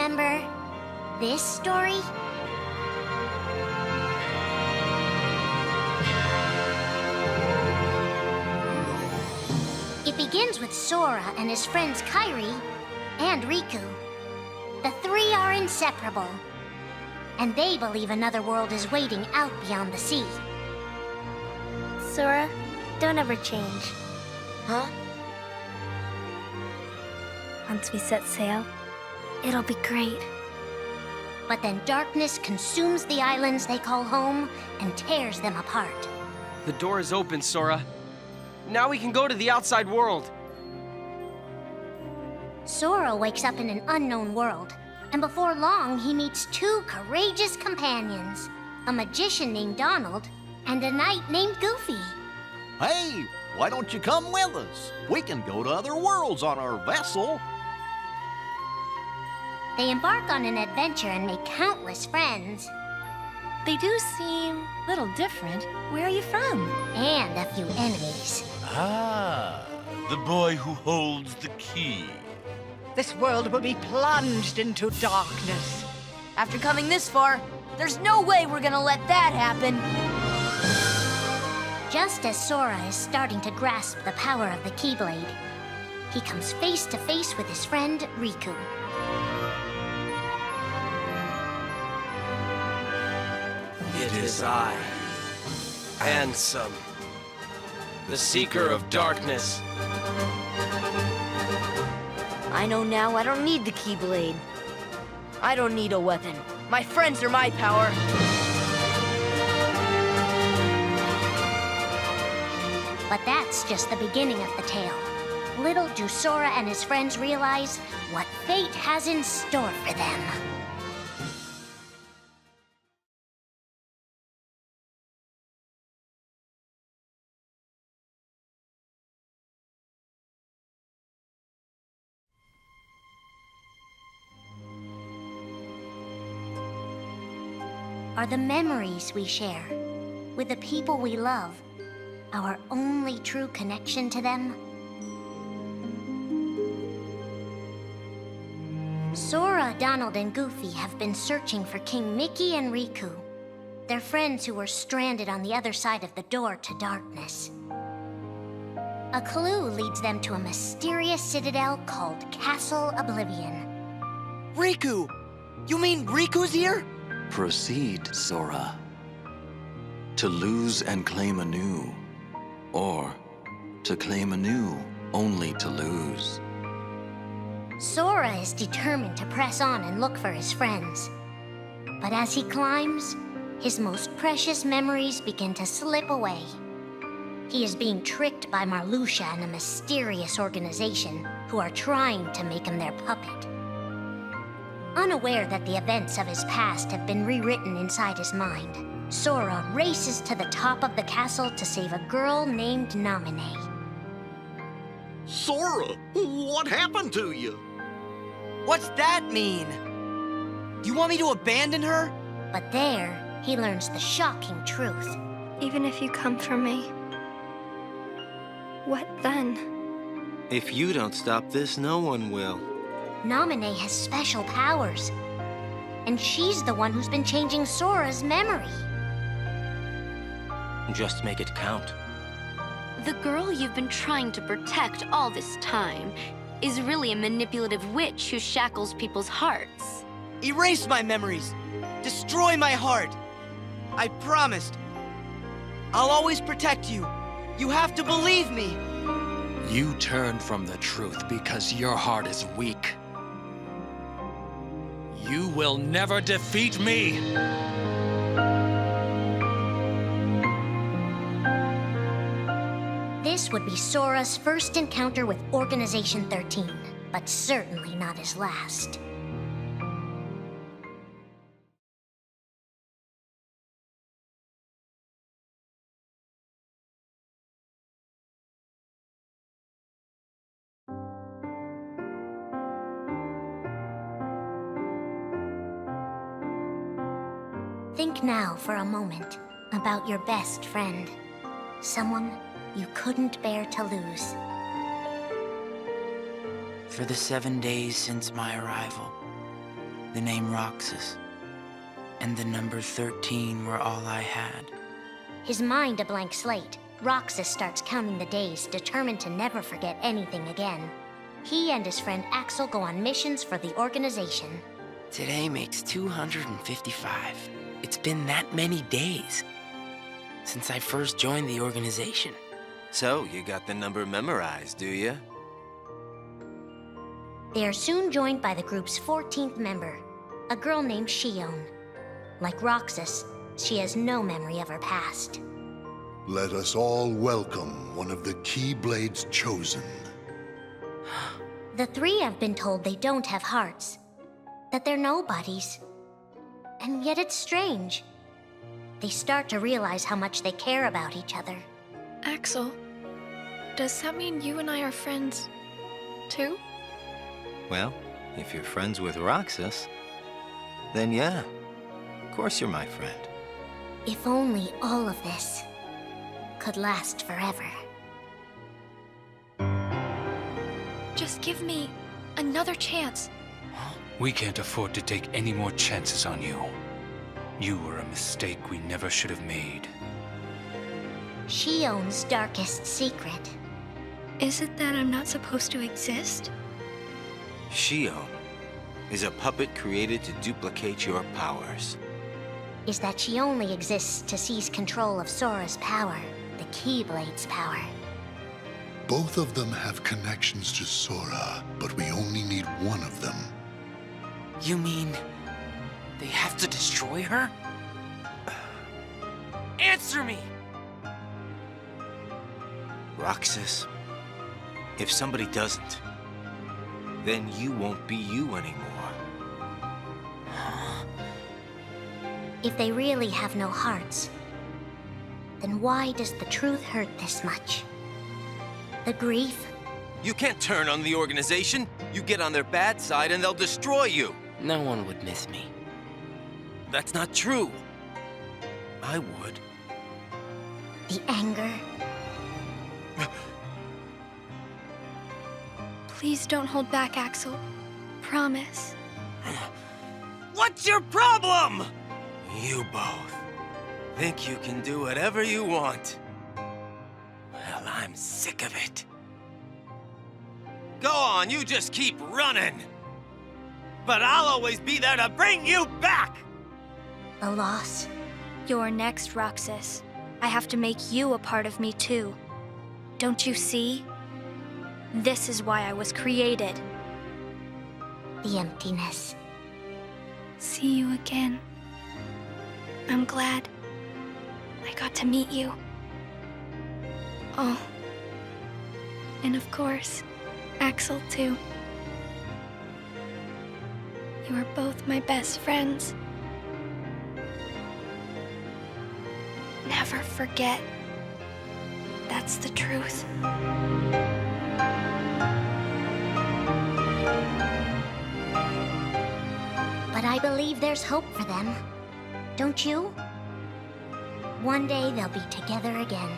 remember this story? It begins with Sora and his friends Kairi and Riku. The three are inseparable, and they believe another world is waiting out beyond the sea. Sora, don't ever change. Huh? Once we set sail, it'll be great. But then darkness consumes the islands they call home and tears them apart. The door is open, Sora. Now we can go to the outside world. Sora wakes up in an unknown world, and before long he meets two courageous companions, a magician named Donald and a knight named Goofy. Hey, why don't you come with us? We can go to other worlds on our vessel. They embark on an adventure and make countless friends. They do seem a little different. Where are you from? And a few enemies. Ah, the boy who holds the key. This world will be plunged into darkness. After coming this far, there's no way we're gonna let that happen. Just as Sora is starting to grasp the power of the Keyblade, he comes face to face with his friend Riku. It is I, Ansem, the Seeker of Darkness. I know now I don't need the Keyblade. I don't need a weapon. My friends are my power. But that's just the beginning of the tale. Little do Sora and his friends realize what fate has in store for them. Are the memories we share with the people we love our only true connection to them? Sora, Donald, and Goofy have been searching for King Mickey and Riku, their friends who were stranded on the other side of the door to darkness. A clue leads them to a mysterious citadel called Castle Oblivion. Riku! You mean Riku's here? Proceed, Sora. To lose and claim anew, or to claim anew only to lose. Sora is determined to press on and look for his friends. But as he climbs, his most precious memories begin to slip away. He is being tricked by Marluxia and a mysterious organization who are trying to make him their puppet. Unaware that the events of his past have been rewritten inside his mind, Sora races to the top of the castle to save a girl named Naminé. Sora, what happened to you? What's that mean? You want me to abandon her? But there, he learns the shocking truth. Even if you come for me, what then? If you don't stop this, no one will. Naminé has special powers, and she's the one who's been changing Sora's memory. Just make it count. The girl you've been trying to protect all this time is really a manipulative witch who shackles people's hearts. Erase my memories. Destroy my heart. I promised. I'll always protect you. You have to believe me. You turn from the truth because your heart is weak. You will never defeat me! This would be Sora's first encounter with Organization 13, but certainly not his last. Think now for a moment about your best friend, someone you couldn't bear to lose. For the 7 days since my arrival, The name Roxas. And the number 13 were all I had. His mind a blank slate, Roxas starts counting the days, determined to never forget anything again. He and his friend Axel go on missions for the organization. Today makes 255. It's been that many days since I first joined the organization. So, you got the number memorized, do you? They are soon joined by the group's 14th member, a girl named Shion. Like Roxas, she has no memory of her past. Let us all welcome one of the Keyblades chosen. The three have been told they don't have hearts, that they're nobodies. And yet it's strange. They start to realize how much they care about each other. Axel, does that mean you and I are friends, too? Well, if you're friends with Roxas, then yeah, of course you're my friend. If only all of this could last forever. Just give me another chance. We can't afford to take any more chances on you. You were a mistake we never should have made. Shion's darkest secret. Is it that I'm not supposed to exist? Shion is a puppet created to duplicate your powers. Is that she only exists to seize control of Sora's power, the Keyblade's power. Both of them have connections to Sora, but we only need one of them. You mean they have to destroy her? Answer me! Roxas, if somebody doesn't, then you won't be you anymore. If they really have no hearts, then why does the truth hurt this much? The grief? You can't turn on the organization. You get on their bad side and they'll destroy you. No one would miss me. That's not true. I would. The anger? Please don't hold back, Axel. Promise. What's your problem? You both think you can do whatever you want. Well, I'm sick of it. Go on, you just keep running. But I'll always be there to bring you back! The loss? You're next, Roxas. I have to make you a part of me, too. Don't you see? This is why I was created. The emptiness. See you again. I'm glad I got to meet you. Oh. And of course, Axel, too. You are both my best friends. Never forget. That's the truth. But I believe there's hope for them. Don't you? One day they'll be together again.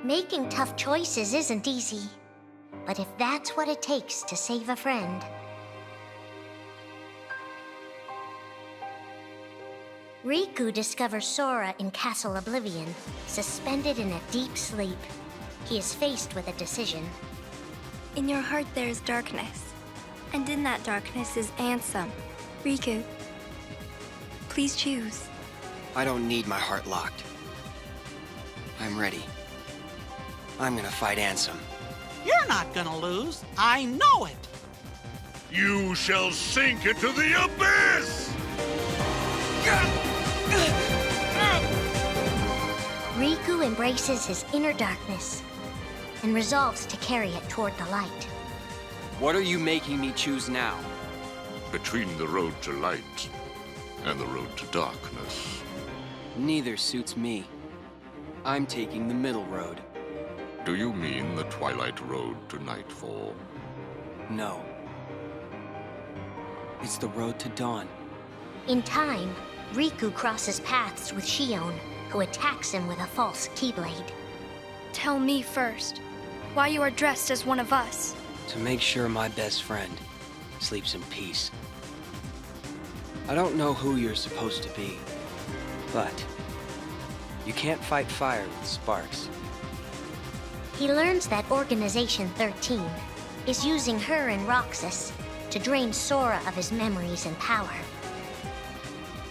Making tough choices isn't easy. But if that's what it takes to save a friend... Riku discovers Sora in Castle Oblivion, suspended in a deep sleep. He is faced with a decision. In your heart there is darkness. And in that darkness is Ansem. Riku, please choose. I don't need my heart locked. I'm ready. I'm gonna fight Ansem. You're not gonna lose. I know it. You shall sink into the abyss! Riku embraces his inner darkness and resolves to carry it toward the light. What are you making me choose now? Between the road to light and the road to darkness. Neither suits me. I'm taking the middle road. Do you mean the twilight road to nightfall? No. It's the road to dawn. In time, Riku crosses paths with Shion, who attacks him with a false Keyblade. Tell me first, why you are dressed as one of us. To make sure my best friend sleeps in peace. I don't know who you're supposed to be, but you can't fight fire with sparks. He learns that Organization 13 is using her and Roxas to drain Sora of his memories and power.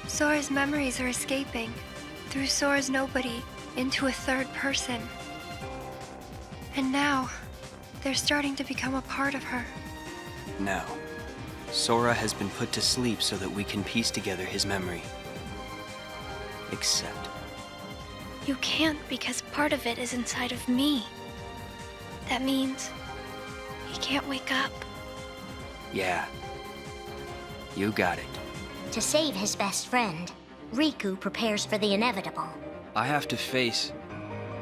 Sora's memories are escaping through Sora's nobody into a third person. And now, they're starting to become a part of her. Now, Sora has been put to sleep so that we can piece together his memory. Except... You can't because part of it is inside of me. That means he can't wake up. Yeah. You got it. To save his best friend, Riku prepares for the inevitable. I have to face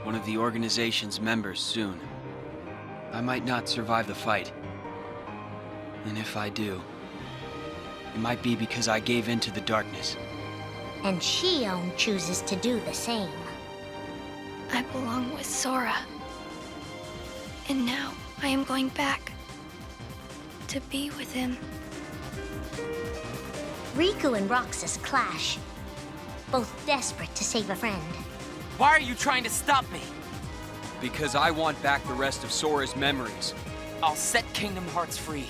one of the organization's members soon. I might not survive the fight. And if I do, it might be because I gave in to the darkness. And Shion chooses to do the same. I belong with Sora. And now I am going back to be with him. Riku and Roxas clash, both desperate to save a friend. Why are you trying to stop me? Because I want back the rest of Sora's memories. I'll set Kingdom Hearts free.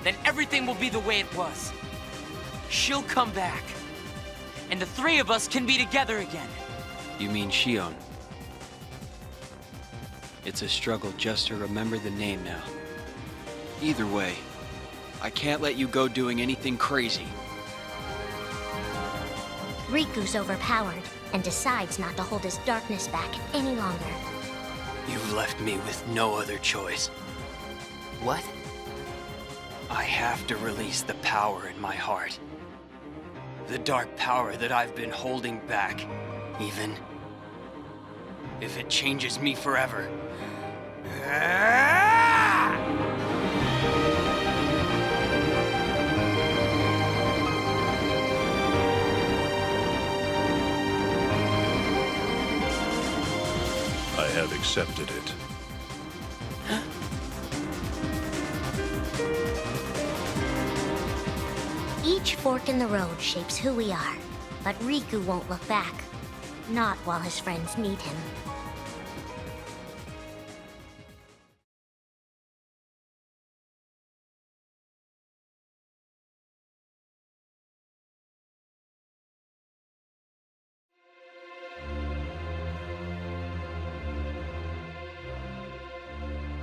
Then everything will be the way it was. She'll come back. And the three of us can be together again. You mean Shion? It's a struggle just to remember the name now. Either way, I can't let you go doing anything crazy. Riku's overpowered and decides not to hold his darkness back any longer. You've left me with no other choice. What? I have to release the power in my heart. The dark power that I've been holding back, even if it changes me forever. I have accepted it. Each fork in the road shapes who we are, but Riku won't look back. Not while his friends need him.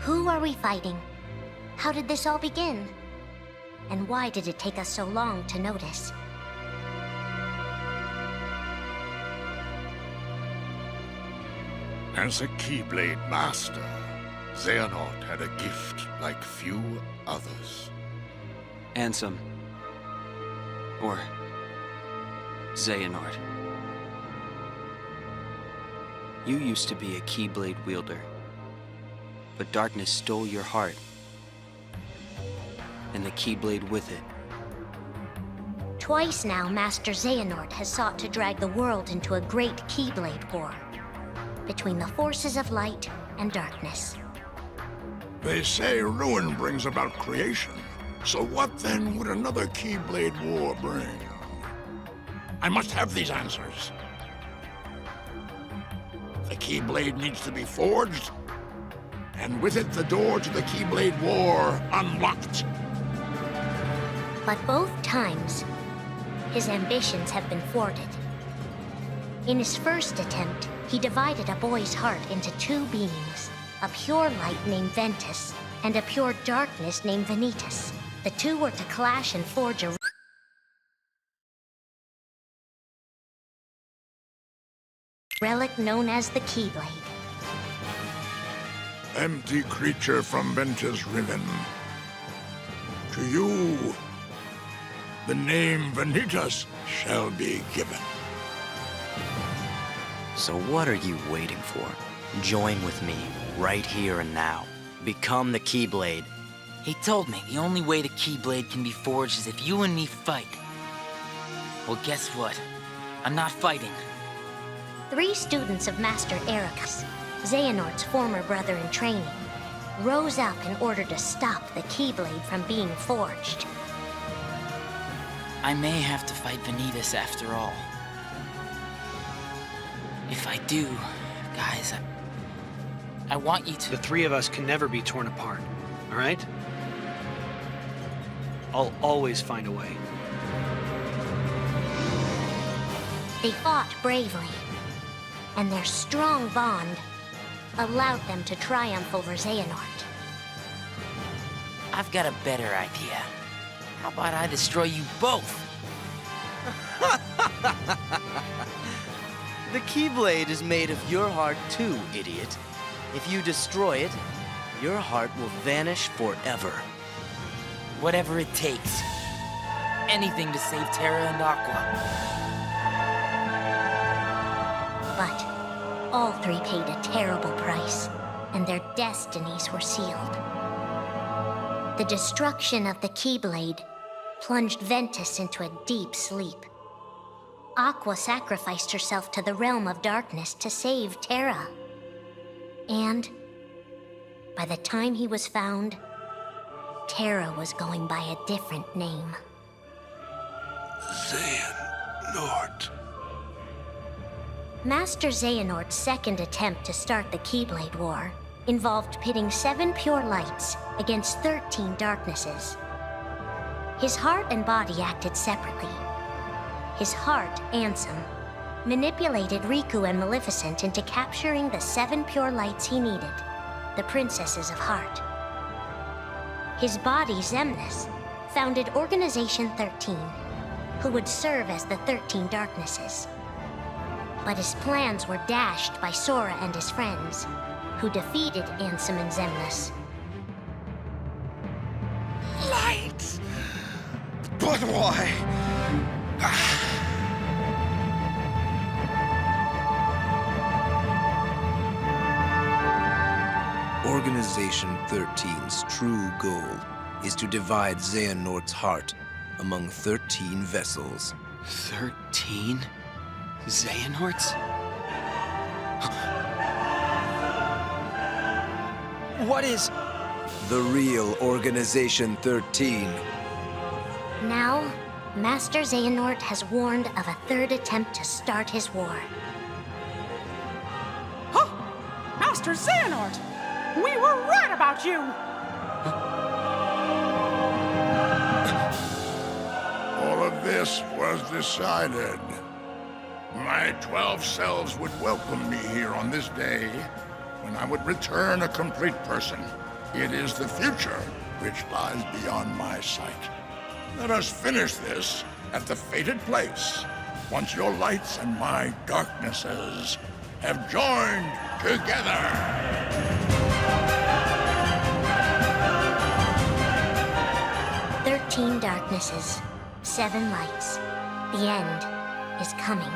Who are we fighting? How did this all begin? And why did it take us so long to notice? As a Keyblade master, Xehanort had a gift like few others. Ansem. Or Xehanort. You used to be a Keyblade wielder. But darkness stole your heart. And the Keyblade with it. Twice now, Master Xehanort has sought to drag the world into a great Keyblade war. Between the forces of light and darkness. They say ruin brings about creation. So what then would another Keyblade war bring? I must have these answers. The Keyblade needs to be forged, and with it the door to the Keyblade War unlocked. But both times, his ambitions have been thwarted. In his first attempt, he divided a boy's heart into two beings, a pure light named Ventus, and a pure darkness named Vanitas. The two were to clash and forge a relic known as the Keyblade. Empty creature from Ventus Riven. To you, the name Vanitas shall be given. So what are you waiting for? Join with me, right here and now. Become the Keyblade. He told me the only way the Keyblade can be forged is if you and me fight. Well, guess what? I'm not fighting. 3 students of Master Ericus, Xehanort's former brother in training, rose up in order to stop the Keyblade from being forged. I may have to fight Vanitas after all. If I do, guys, I want you to... The 3 of us can never be torn apart, all right? I'll always find a way. They fought bravely, and their strong bond allowed them to triumph over Xehanort. I've got a better idea. How about I destroy you both? The Keyblade is made of your heart too, idiot. If you destroy it, your heart will vanish forever. Whatever it takes. Anything to save Terra and Aqua. But all 3 paid a terrible price, and their destinies were sealed. The destruction of the Keyblade plunged Ventus into a deep sleep. Aqua sacrificed herself to the realm of darkness to save Terra. And by the time he was found, Terra was going by a different name. Xehanort. Master Xehanort's second attempt to start the Keyblade War involved pitting 7 pure lights against 13 darknesses. His heart and body acted separately. His heart, Ansem, manipulated Riku and Maleficent into capturing the 7 pure lights he needed, the Princesses of Heart. His body, Xemnas, founded Organization 13, who would serve as the 13 darknesses. But his plans were dashed by Sora and his friends, who defeated Ansem and Xemnas. Light! But why? Organization 13's true goal is to divide Xehanort's heart among 13 vessels. 13? Xehanorts? What is... The real Organization 13. Now, Master Xehanort has warned of a 3rd attempt to start his war. Huh? Master Xehanort! We were right about you! All of this was decided. My 12 selves would welcome me here on this day, when I would return a complete person. It is the future which lies beyond my sight. Let us finish this at the fated place, once your lights and my darknesses have joined together. 13 darknesses, 7 lights. The end is coming.